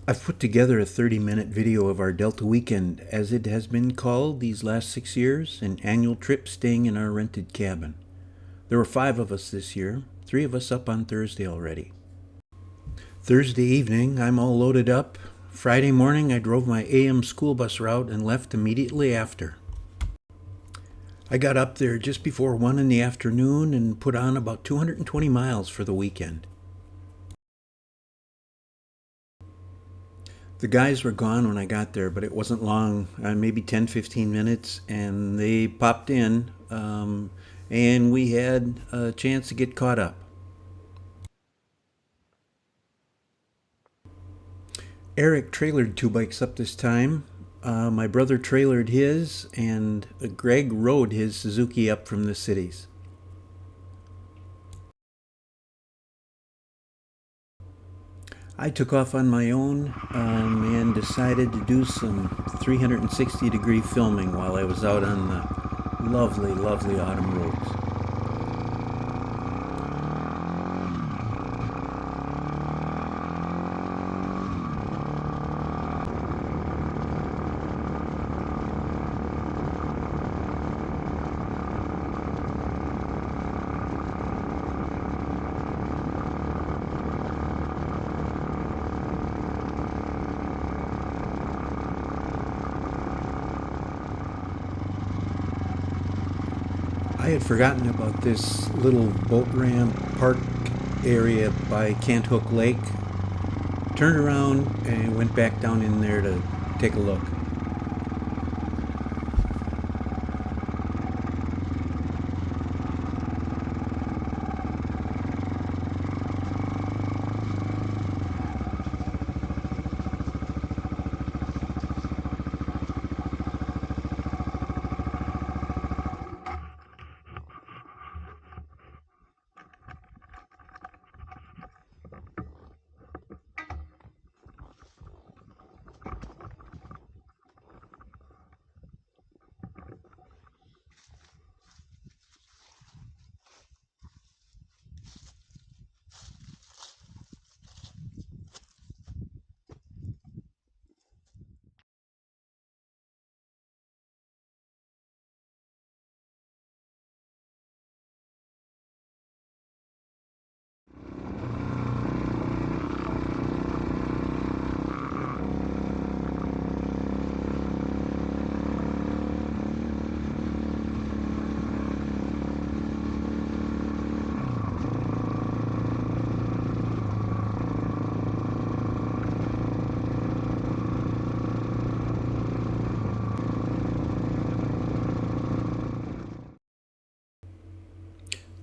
I've put together a 30-minute video of our Delta weekend, as it has been called these last 6 years, an annual trip staying in our rented cabin. There were 5 of us this year, 3 of us up on Thursday already. Thursday evening, I'm all loaded up. Friday morning, I drove my AM school bus route and left immediately after. I got up there just before 1 in the afternoon and put on about 220 miles for the weekend. The guys were gone when I got there, but it wasn't long, maybe 10-15 minutes, and they popped in, and we had a chance to get caught up. Eric trailered 2 bikes up this time. My brother trailered his, and Greg rode his Suzuki up from the cities. I took off on my own and decided to do some 360-degree filming while I was out on the lovely, lovely autumn roads. I had forgotten about this little boat ramp park area by Cant Hook Lake. Turned around and went back down in there to take a look.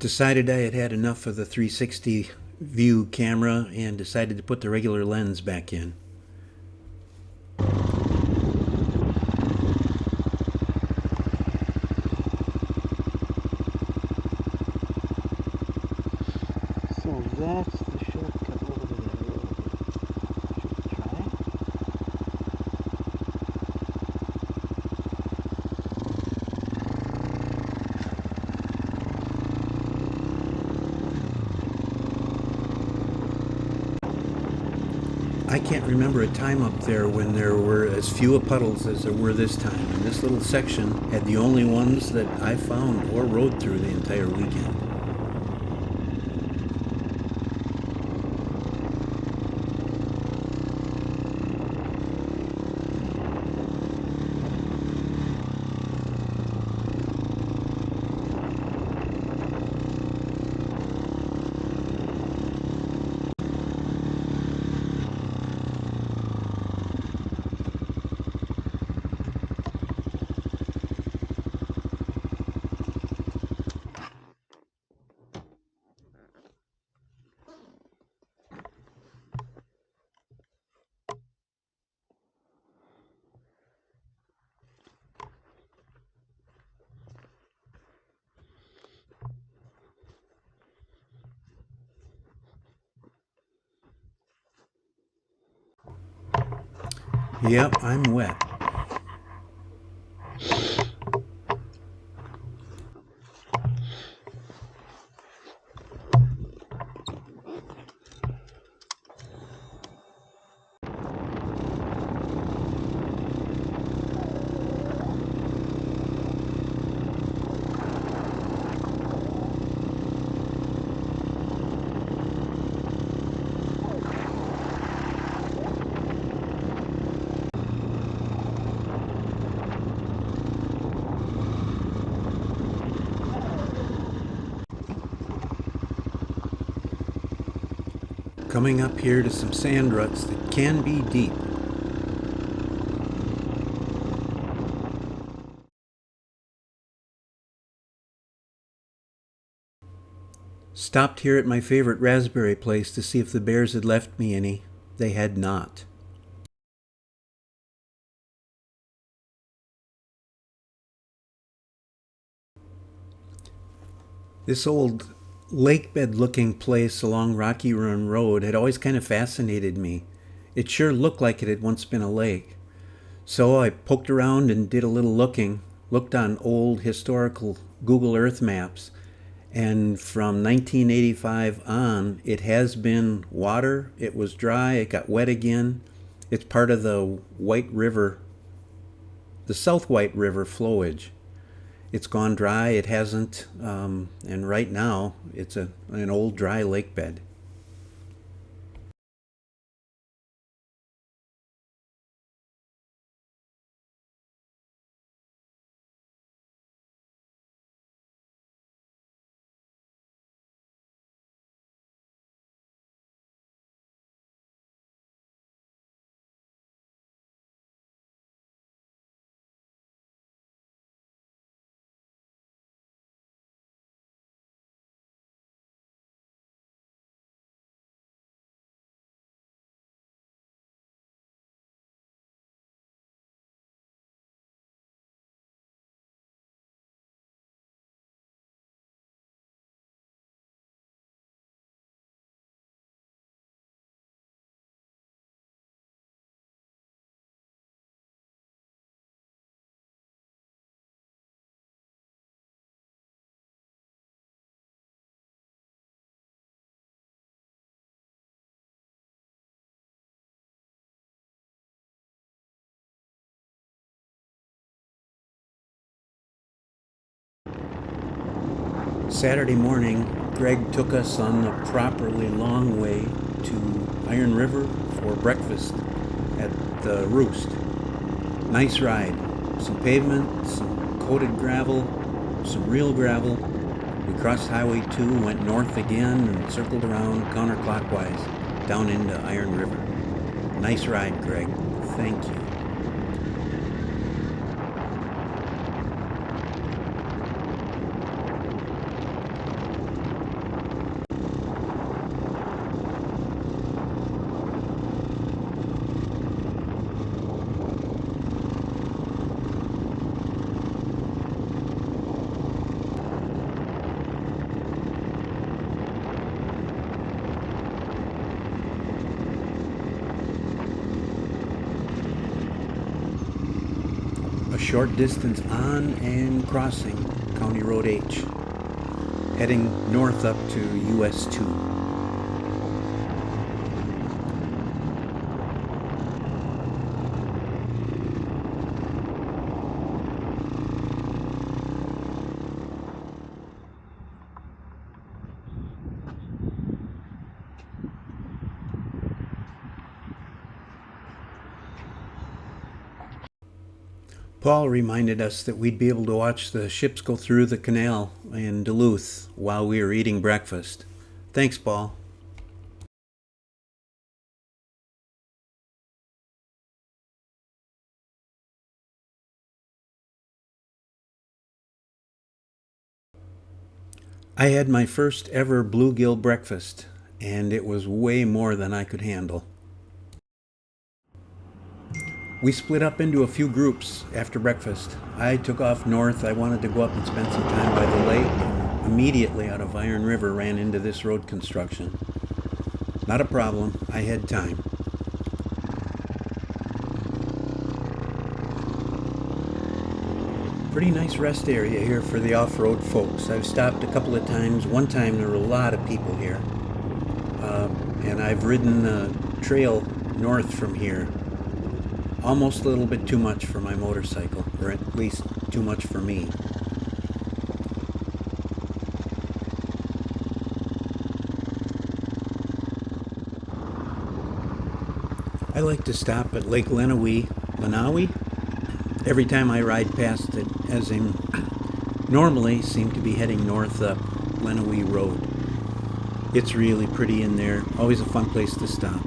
Decided I had had enough of the 360 view camera and decided to put the regular lens back in. So that's the shortcut over to that road. Should we try? I can't remember a time up there when there were as few puddles as there were this time, and this little section had the only ones that I found or rode through the entire weekend. Yep, I'm wet. Coming up here to some sand ruts that can be deep. Stopped here at my favorite raspberry place to see if the bears had left me any. They had not. This old lake-bed looking place along Rocky Run Road had always kind of fascinated me. It sure looked like it had once been a lake. So I poked around and did a little looking, looked on old historical Google Earth maps, and from 1985 on, it has been water. It was dry, it got wet again. It's part of the White River, the South White River flowage. It's gone dry, it hasn't, and right now it's an old dry lake bed. Saturday morning, Greg took us on the properly long way to Iron River for breakfast at the Roost. Nice ride. Some pavement, some coated gravel, some real gravel. We crossed Highway 2, went north again, and circled around counterclockwise down into Iron River. Nice ride, Greg. Thank you. A short distance on and crossing County Road H, heading north up to US 2. Paul reminded us that we'd be able to watch the ships go through the canal in Duluth while we were eating breakfast. Thanks, Paul. I had my first ever bluegill breakfast, and it was way more than I could handle. We split up into a few groups after breakfast. I took off north. I wanted to go up and spend some time by the lake, and immediately out of Iron River ran into this road construction. Not a problem. I had time. Pretty nice rest area here for the off-road folks. I've stopped a couple of times. One time there were a lot of people here. And I've ridden the trail north from here. Almost a little bit too much for my motorcycle, or at least too much for me. I like to stop at Lake Lenawi every time I ride past it, as I normally seem to be heading north up Lenawi Road. It's really pretty in there. Always a fun place to stop.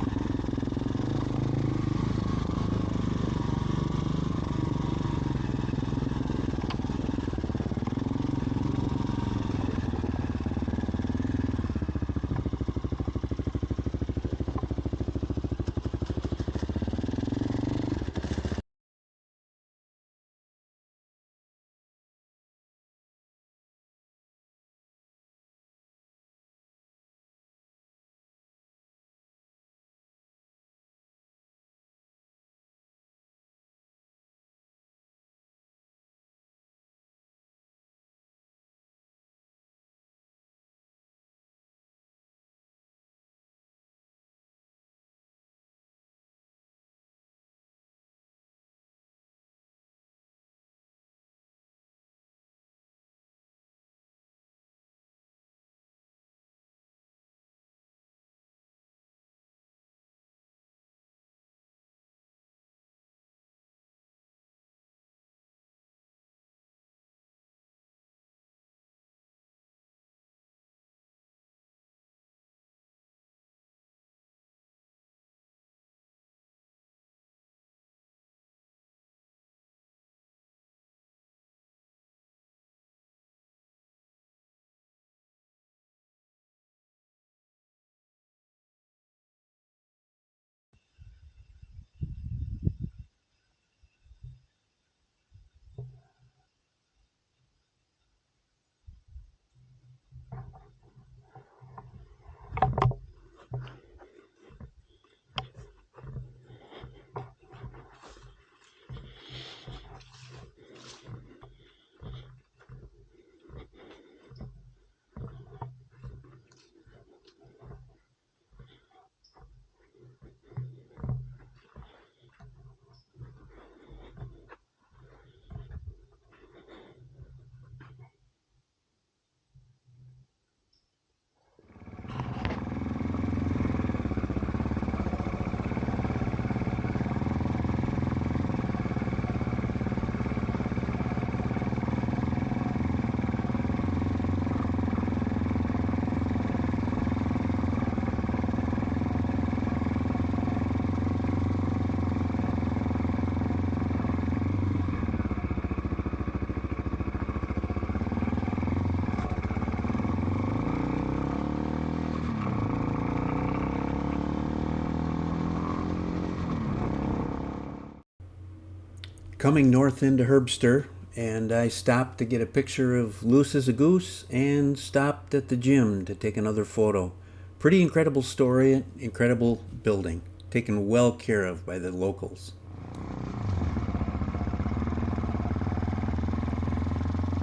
Coming north into Herbster, and I stopped to get a picture of loose as a goose and stopped at the gym to take another photo. Pretty incredible story, incredible building, taken well care of by the locals.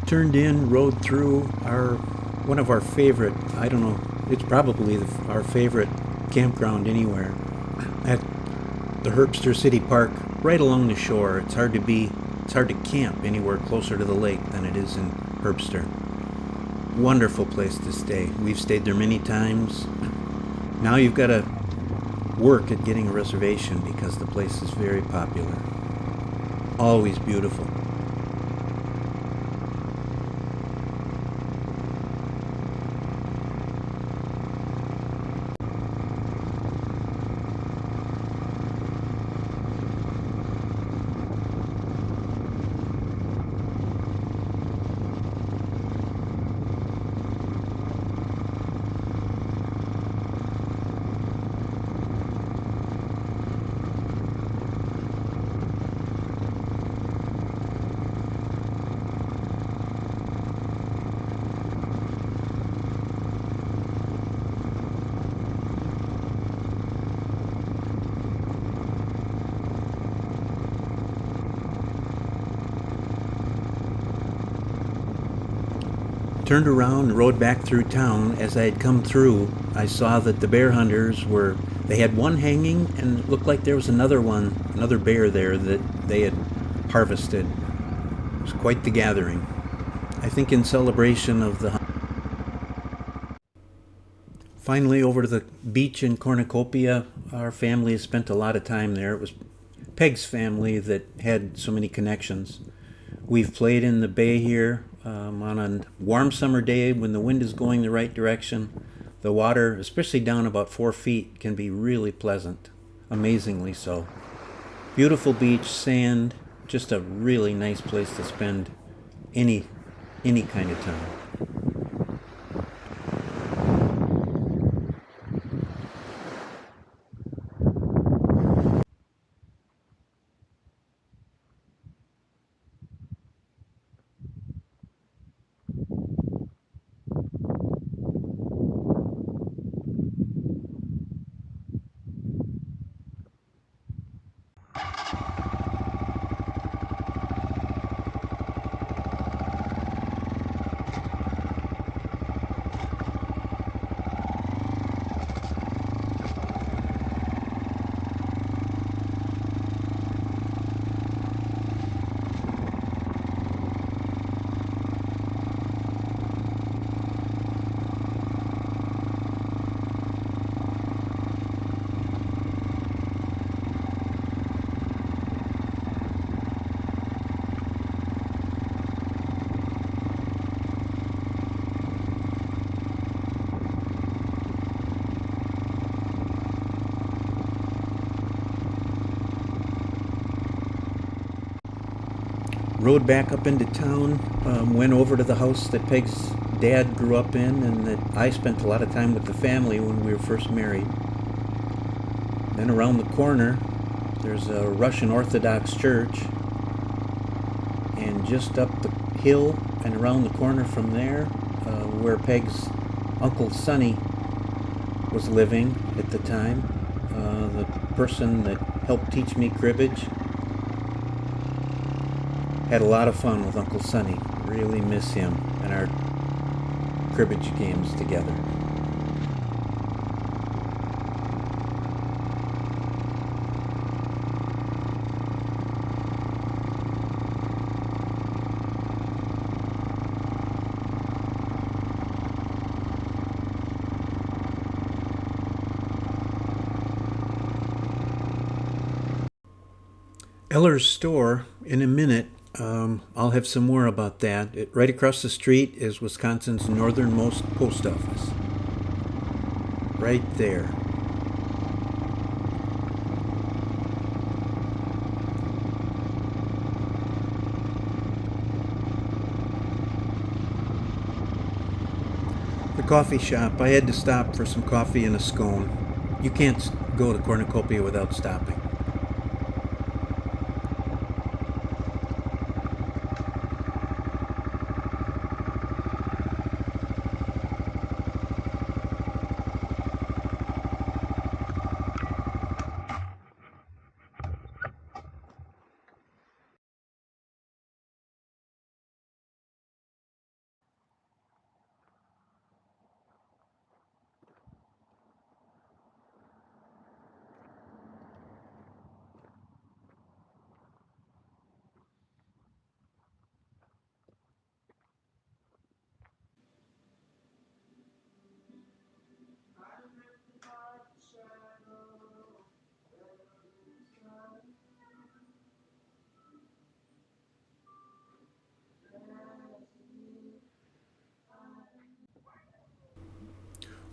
Turned in, rode through our one of our favorite, I don't know, it's probably our favorite campground anywhere, at the Herbster City Park, right along the shore. It's hard to camp anywhere closer to the lake than it is in Herbster. Wonderful place to stay. We've stayed there many times. Now you've got to work at getting a reservation because the place is very popular. Always beautiful. Turned around and rode back through town. As I had come through, I saw that the bear hunters they had one hanging, and it looked like there was another bear there that they had harvested. It was quite the gathering. I think in celebration of the hunt. Finally, over to the beach in Cornucopia. Our family has spent a lot of time there. It was Peg's family that had so many connections. We've played in the bay here on a warm summer day when the wind is going the right direction. The water, especially down about 4 feet, can be really pleasant, amazingly so. Beautiful beach, sand, just a really nice place to spend any any kind of time. Rode back up into town, went over to the house that Peg's dad grew up in and that I spent a lot of time with the family when we were first married. Then around the corner, there's a Russian Orthodox church, and just up the hill and around the corner from there, where Peg's Uncle Sonny was living at the time, the person that helped teach me cribbage. Had a lot of fun with Uncle Sonny. Really miss him and our cribbage games together. Eller's store, in a minute, I'll have some more about that. Right across the street is Wisconsin's northernmost post office. Right there. The coffee shop, I had to stop for some coffee and a scone. You can't go to Cornucopia without stopping.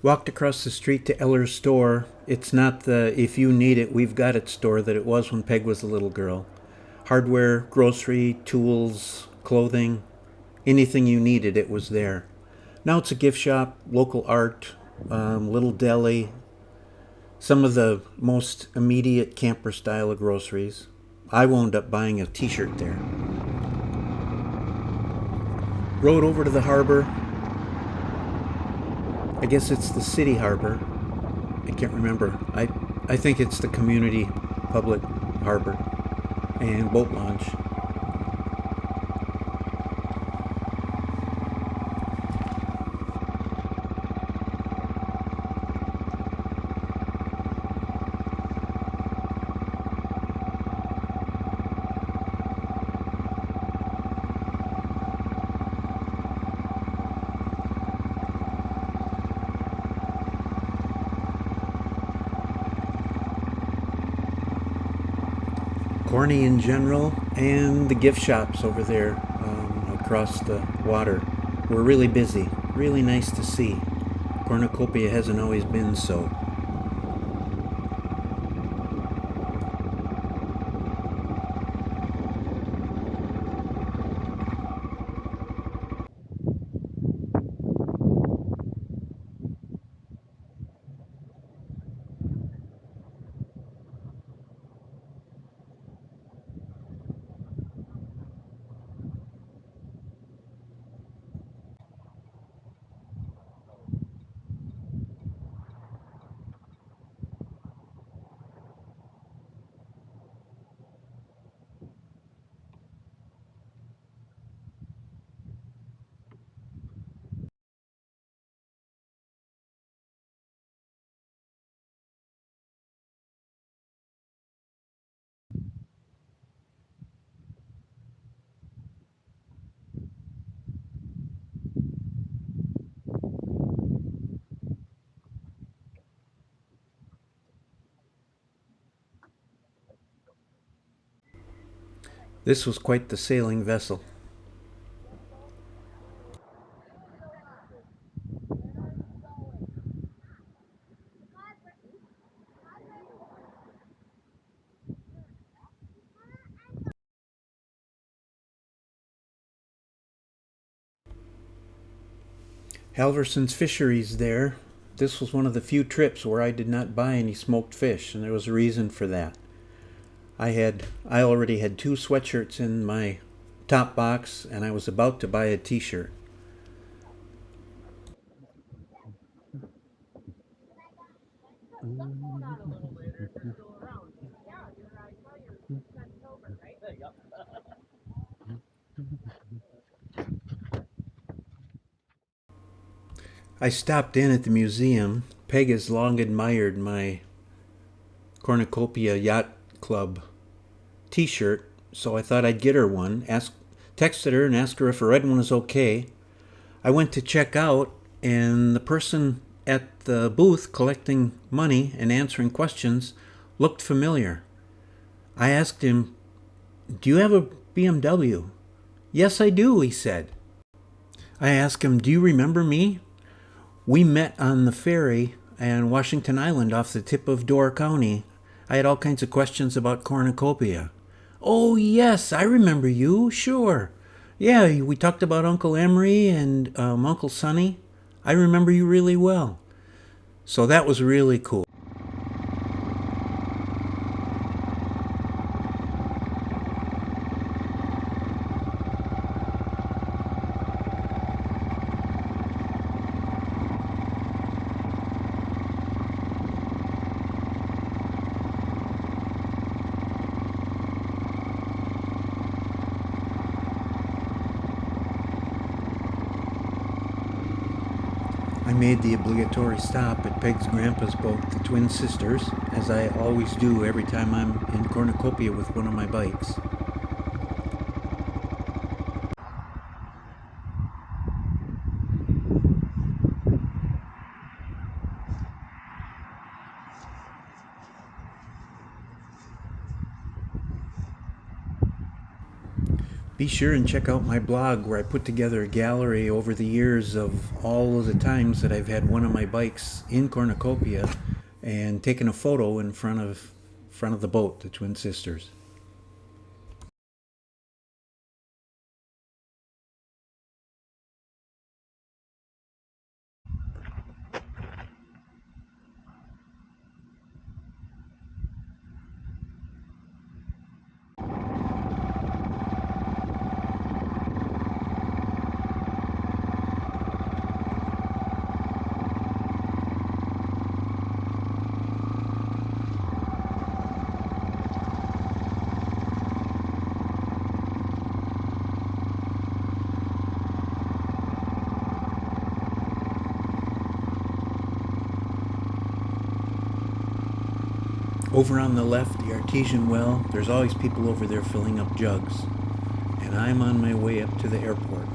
Walked across the street to Eller's store. It's not the if you need it, we've got it store that it was when Peg was a little girl. Hardware, grocery, tools, clothing, anything you needed, it was there. Now it's a gift shop, local art, little deli, some of the most immediate camper style of groceries. I wound up buying a t-shirt there. Rode over to the harbor. I guess it's the city harbor. I can't remember. I think it's the community public harbor and boat launch. Corny in general, and the gift shops over there across the water were really busy. Really nice to see. Cornucopia hasn't always been so. This was quite the sailing vessel. Halverson's Fisheries there. This was one of the few trips where I did not buy any smoked fish, and there was a reason for that. I already had 2 sweatshirts in my top box, and I was about to buy a t-shirt. I stopped in at the museum. Peg has long admired my Cornucopia Yacht Club t-shirt, so I thought I'd get her one. Texted her and asked her if a red one was okay. I went to check out, and the person at the booth collecting money and answering questions looked familiar. I asked him, "Do you have a BMW?" "Yes, I do," he said. I asked him, "Do you remember me? We met on the ferry in Washington Island off the tip of Door County. I had all kinds of questions about Cornucopia." "Oh, yes, I remember you, sure. Yeah, we talked about Uncle Emery and Uncle Sonny. I remember you really well." So that was really cool. I made the obligatory stop at Peg's grandpa's boat, the Twin Sisters, as I always do every time I'm in Cornucopia with one of my bikes. Be sure and check out my blog where I put together a gallery over the years of all of the times that I've had one of my bikes in Cornucopia and taken a photo in front of the boat, the Twin Sisters. Over on the left, the artesian well, there's always people over there filling up jugs. And I'm on my way up to the airport.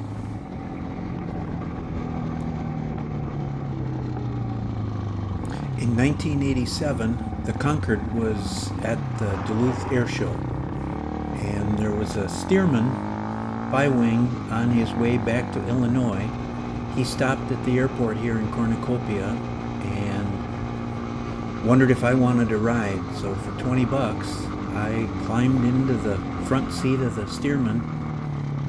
In 1987, the Concorde was at the Duluth Air Show. And there was a steerman bi-wing on his way back to Illinois. He stopped at the airport here in Cornucopia and wondered if I wanted a ride. So for 20 bucks, I climbed into the front seat of the steerman,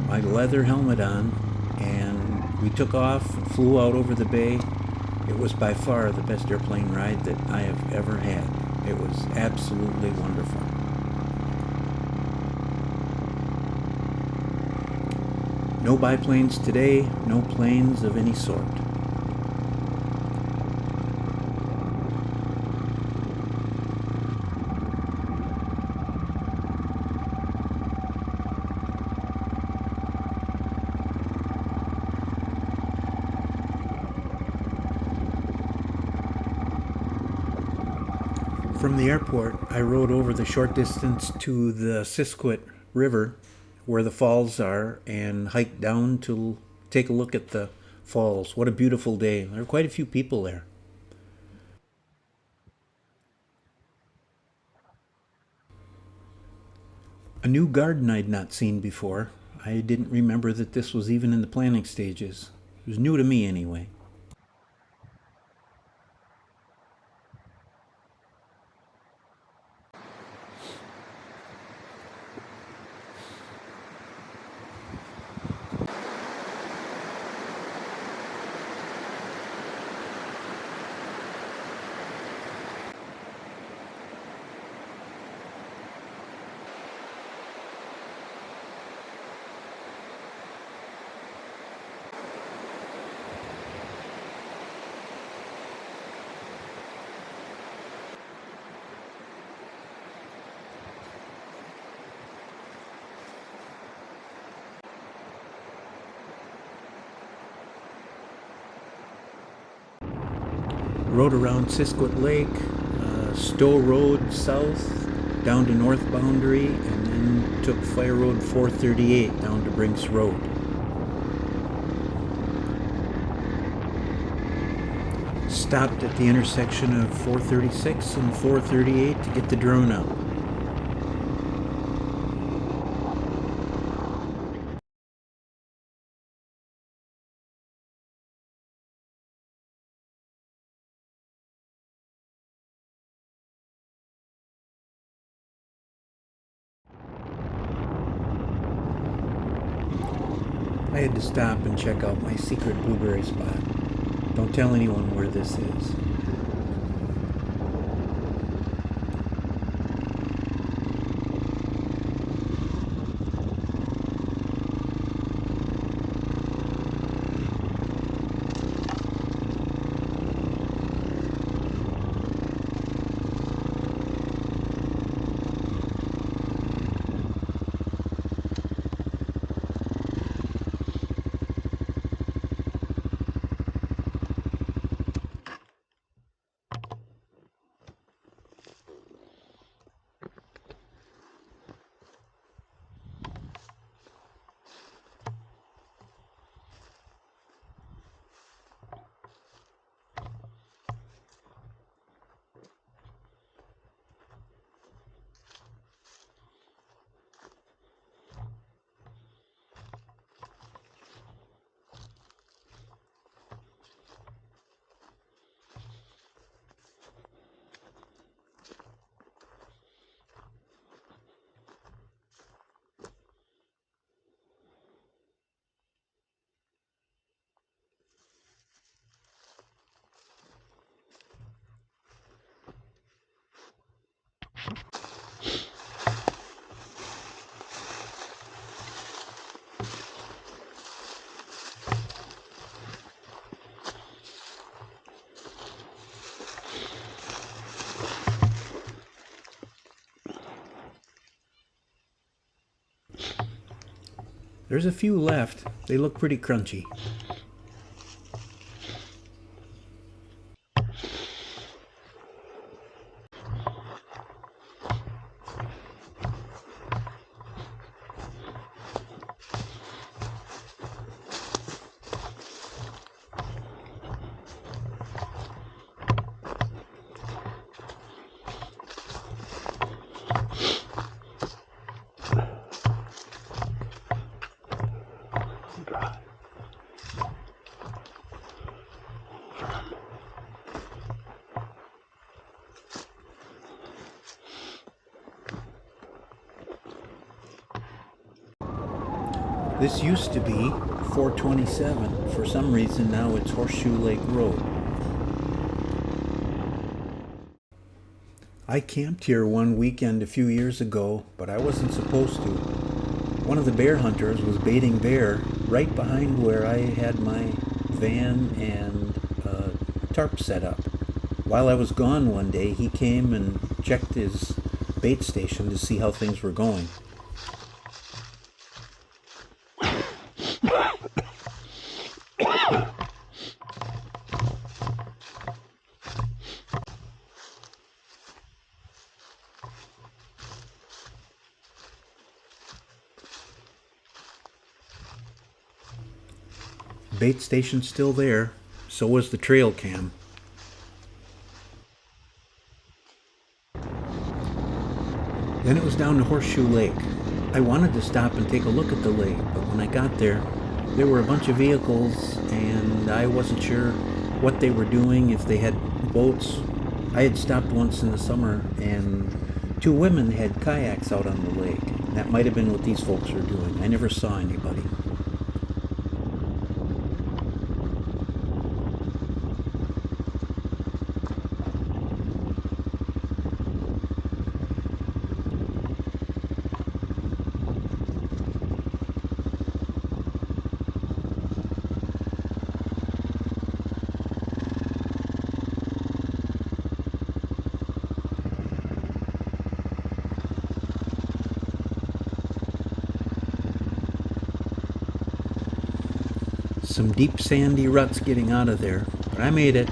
my leather helmet on, and we took off, flew out over the bay. It was by far the best airplane ride that I have ever had. It was absolutely wonderful. No biplanes today, no planes of any sort. From the airport, I rode over the short distance to the Sisquit River, where the falls are, and hiked down to take a look at the falls. What a beautiful day. There were quite a few people there. A new garden I'd not seen before. I didn't remember that this was even in the planning stages. It was new to me anyway. Rode around Sisquit Lake, Stowe Road south, down to North Boundary, and then took Fire Road 438 down to Brinks Road. Stopped at the intersection of 436 and 438 to get the drone out. I had to stop and check out my secret blueberry spot. Don't tell anyone where this is. There's a few left. They look pretty crunchy. This used to be 427. For some reason now it's Horseshoe Lake Road. I camped here one weekend a few years ago, but I wasn't supposed to. One of the bear hunters was baiting bear right behind where I had my van and tarp set up. While I was gone one day, he came and checked his bait station to see how things were going. Bait station's still there, so was the trail cam. Then it was down to Horseshoe Lake. I wanted to stop and take a look at the lake, but when I got there were a bunch of vehicles and I wasn't sure what they were doing, if they had boats. I had stopped once in the summer and two women had kayaks out on the lake. That might have been what these folks were doing. I never saw anybody. Some deep sandy ruts getting out of there, but I made it.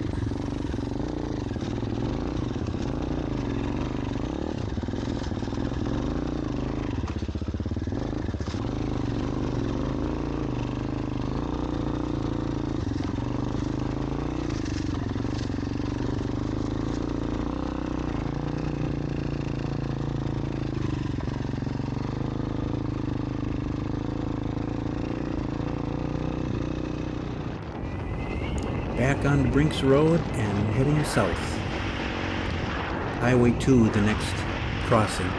Back on Brinks Road and heading south. Highway 2, the next crossing.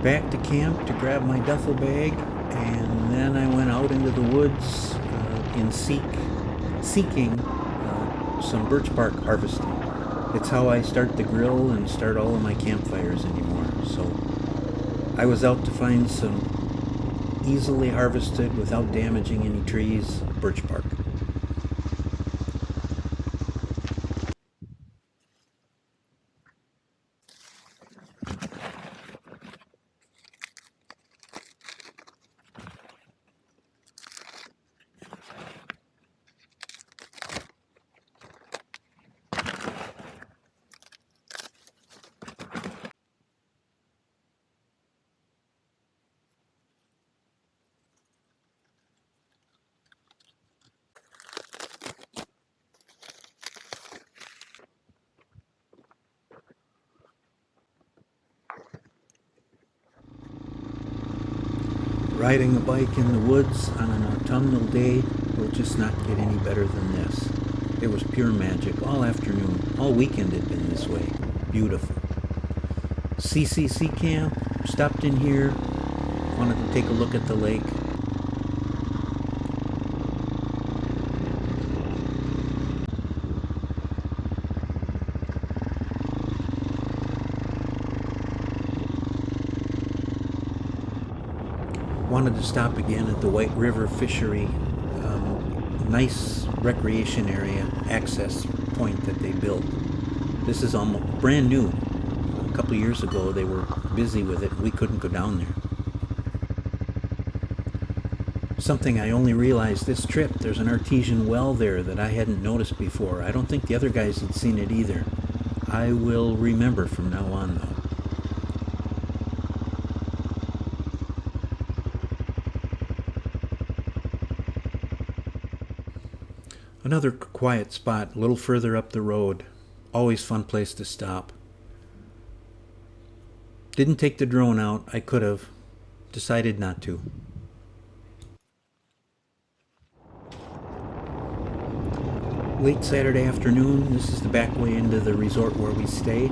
Back to camp to grab my duffel bag, and then I went out into the woods in seeking some birch bark harvesting. It's how I start the grill and start all of my campfires anymore. So I was out to find some easily harvested, without damaging any trees, birch bark. Riding a bike in the woods on an autumnal day will just not get any better than this. It was pure magic all afternoon. All weekend had been this way. Beautiful. CCC camp, stopped in here, wanted to take a look at the lake. Wanted to stop again at the White River Fishery, nice recreation area access point that they built. This is almost brand new. A couple years ago they were busy with it. We couldn't go down there. Something I only realized this trip, there's an artesian well there that I hadn't noticed before. I don't think the other guys had seen it either. I will remember from now on though. Another quiet spot a little further up the road. Always fun place to stop. Didn't take the drone out. I could have. Decided not to. Late Saturday afternoon. This is the back way into the resort where we stay.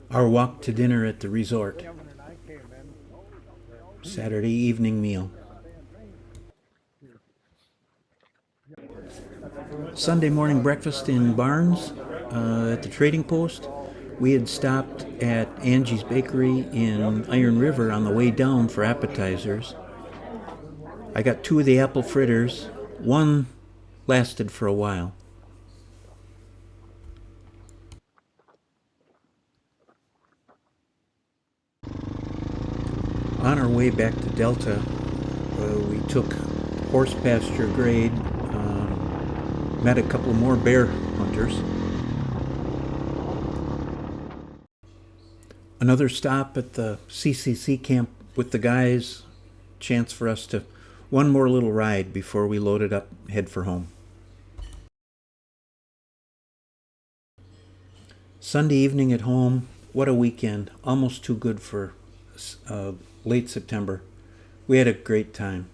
Our walk to dinner at the resort. Saturday evening meal. Sunday morning breakfast in Barnes at the trading post. We had stopped at Angie's Bakery in Iron River on the way down for appetizers. I got 2 of the apple fritters. One lasted for a while. On our way back to Delta, we took horse pasture grade, met a couple more bear hunters. Another stop at the CCC camp with the guys, chance for us to one more little ride before we loaded up, head for home. Sunday evening at home. What a weekend. Almost too good for late September. We had a great time.